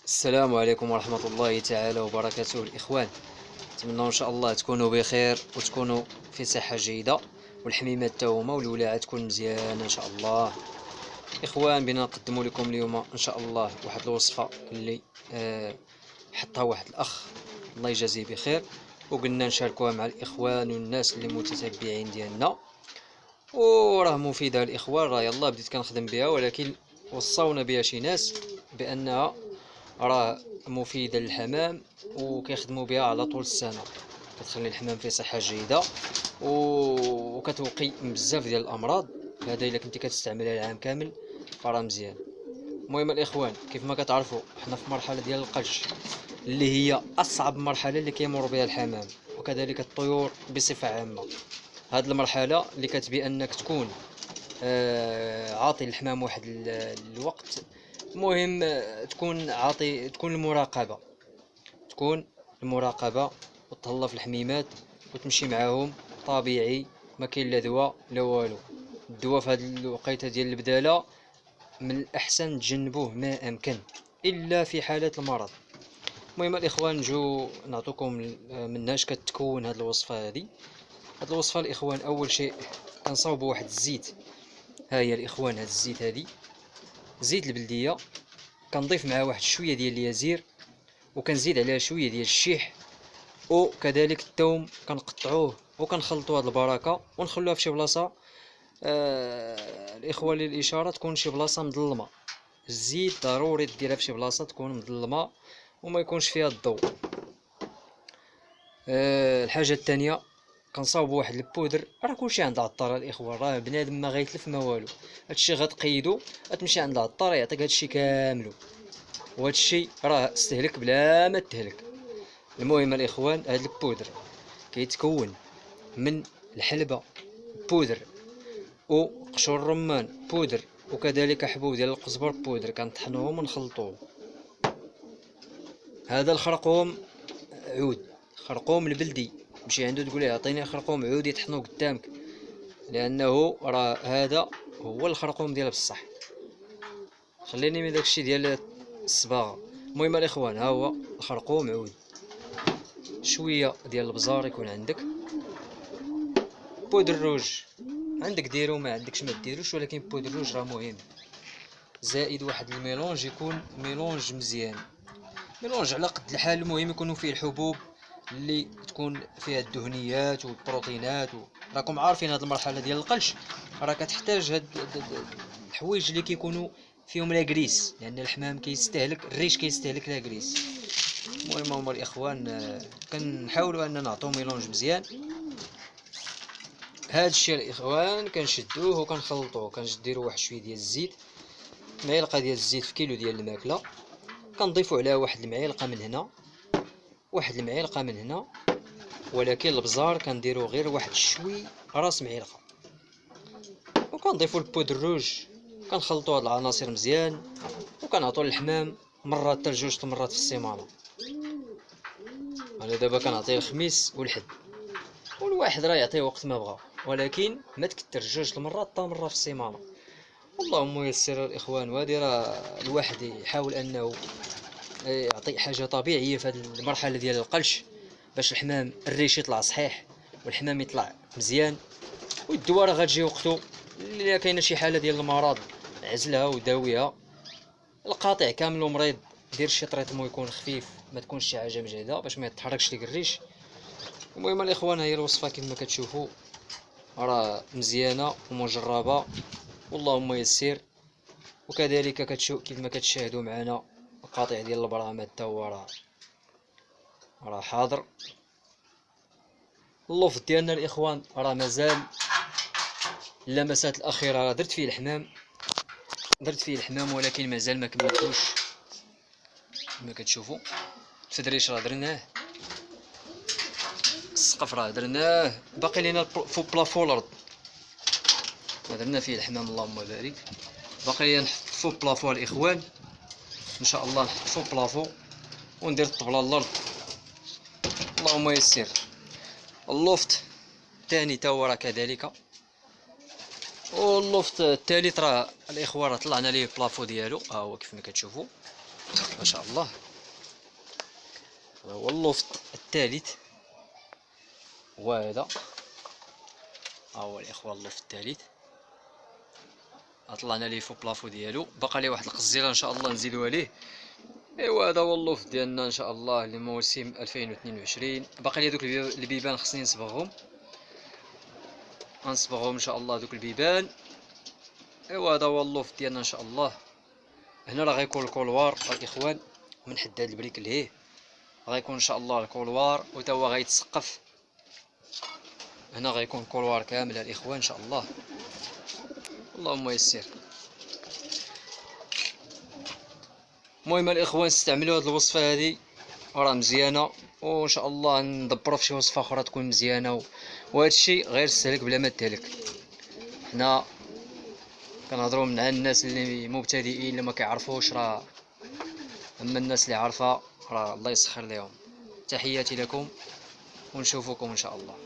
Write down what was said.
السلام عليكم ورحمة الله تعالى وبركاته الإخوان. نتمنى إن شاء الله تكونوا بخير وتكونوا في صحة جيدة، والحميمات تا هما والولاعة تكون مزيانة إن شاء الله. إخوان، بنا نقدموا لكم اليوم إن شاء الله واحد الوصفة اللي حطها واحد الأخ الله يجازيه بخير، وقلنا نشاركوها مع الإخوان والناس اللي متتبعين ديالنا، وراه مفيدة الإخوان. راه يلا بديت كنخدم بها، ولكن وصونا بها شي ناس بأنها راه مفيدة للحمام وكيخدموا بها على طول السنة، كتخلي الحمام في صحة جيدة وكتوقي بزاف ديال الأمراض. هذا إلا كنتي كتستعملها العام كامل فراه مزيان. المهم الإخوان، كيف ما كتعرفوا حنا في مرحلة ديال القلش اللي هي أصعب مرحلة اللي كيمر بها الحمام وكذلك الطيور بصفة عامة. هاد المرحلة اللي كتبي أنك تكون عاطي الحمام واحد الوقت مهم، تكون عاطي، تكون المراقبة وتهلا في الحميمات وتمشي معاهم طبيعي، ما كاين لا دواء لا والو. الدواء في هذه الوقيته ديال البداله من الاحسن تجنبوه ما امكن الا في حالة المرض. المهم الاخوان، نجو نعطيكم مناش كتكون هذه الوصفه. هذه الوصفه الاخوان، اول شيء كنصاوبوا واحد الزيت. ها هي الاخوان، هذا الزيت، هذه زيت البلديه، كنضيف معاه واحد شويه ديال اليازير، وكنزيد عليها شويه ديال الشيح، وكذلك الثوم كنقطعوه وكنخلطوا هاد البركه ونخلوها في شي بلاصه. الاخوه للاشاره تكون شي بلاصه مظلمه. الزيت ضروري ديرها في شي بلاصه تكون مظلمه وما يكونش فيها الضوء. الحاجه الثانيه، كنصاوبوا واحد البودر. راه كلشي عند العطار الاخوه، راه بنادم ما غيتلف ما والو. هادشي غتقيدو، غتمشي عند العطار يعطيك هادشي كاملو، وهادشي راه استهلك بلا ما تهلك. المهم الاخوان، هاد البودر كيتكون من الحلبة بودر، وقشور الرمان بودر، وكذلك حبوب ديال القزبر بودر، كنطحنوهم ونخلطوهم. هذا الخرقوم عود، خرقوم البلدي، تمشي عنده تقول له عطيني خرقوم عود يطحنو قدامك، لانه راه هذا هو الخرقوم ديال بصح. خليني من داكشي ديال الصباغه. المهم الاخوان، ها هو الخرقوم عود، شويه ديال البزار يكون عندك، بودر روج عندك ديرو، ما عندكش ما ديروش، ولكن بودر روج راه مهم، زائد واحد الميلونج يكون ميلونج مزيان، ميلونج على قد الحال. المهم يكونوا فيه الحبوب اللي تكون فيها الدهنيات والبروتينات راكم عارفين هاد المرحله ديال القلش راه كتحتاج هاد الحوايج اللي كيكونوا فيهم لاكريس، لان الحمام كيستهلك الريش، كيستهلك لاكريس. المهم هما الاخوان، كنحاولوا اننا نعطيو ميلونج مزيان. هاد الشيء الاخوان كنشدوه وكنخلطوه، كنديروا واحد شويه ديال الزيت، معلقه ديال الزيت في كيلو ديال الماكله، كنضيفوا عليها واحد المعلقه من هنا، واحد المعلقه من هنا، ولكن البزار كنديروا غير واحد شوي راس معلقه، وكنضيفوا البودر روج، كنخلطوا هاد العناصر مزيان، وكنعطوا للحمام مره حتى لجوج المرات في السيمانه. انا دابا كنعطيه الخميس والحد، والواحد راه يعطيه وقت ما بغا، ولكن ما تكثر، جوج المرات حتى مره في السيمانه. اللهم يسر الاخوان. وهذه راه الواحد يحاول انه يعطي حاجه طبيعيه في هذه المرحله ديال القلش، باش الحمام الريش يطلع صحيح والحمام يطلع مزيان. والدواء راه غتجي وقتو، الا كاينه شي حاله ديال المرض عزلها وداويها. القاطع كامل ومريض دير شي طريطمو يكون خفيف، ما تكونش شي حاجه مجهده باش ما يتحركش ليك الريش. المهم الاخوان، هي الوصفه كما كتشوفوا راه مزيانه ومجربه، واللهم يسر. وكذلك كتشوف كيف ما كتشاهدوا معنا القاطع ديال البرامات تا هو راه حاضر. اللوف ديالنا الاخوان راه مازال، اللمسات الاخيره راه درت فيه الحمام، ولكن مازال ما كملتوش. كما كتشوفوا التدريش راه درناه، السقف راه درناه، باقي لينا فوق بلافو الارض درنا فيه الحمام اللهم بارك. باقي لينا نحط فوق بلافو الاخوان، ان شاء الله نحط فوق بلافو وندير الطبله الارض، اللهم يسر. اللوفت الثاني تا هو راه كذلك، واللوفت الثالث راه الاخوان راه طلعنا ليه بلافو ديالو، ها هو كيف ما كتشوفوا. ما شاء الله. هذا هو اللوفت الثالث، وهذا ها هو الاخوه اللوفت الثالث. طلعنا ليه فوق بلافو ديالو، باقا ليه واحد القزيره ان شاء الله نزيدوها ليه. ايوا هذا هو اللوفت ديالنا ان شاء الله لموسم 2022. باقي لي دوك البيبان خصني نصبغهم، غنصبغهم ان شاء الله دوك البيبان. ايوا هذا هو اللوفت ديالنا ان شاء الله. هنا راه غيكون الكولوار الاخوان، من حد هاد البريك لهيه غيكون ان شاء الله الكولوار، وتا هو غيتسقف. هنا غيكون الكولوار كامل الاخوان ان شاء الله. اللهم يسر. المهم الاخوان استعملوا هاد الوصفه هادي راه مزيانه، وان شاء الله ندبروا في شي وصفه اخرى تكون مزيانه، وهذا الشيء غير استهلك بلا ما تهلك. حنا كنهضروا مع الناس اللي مبتدئين اللي ما كيعرفوش، راه اما الناس اللي عارفه راه الله يسخر لهم. تحياتي لكم ونشوفكم ان شاء الله.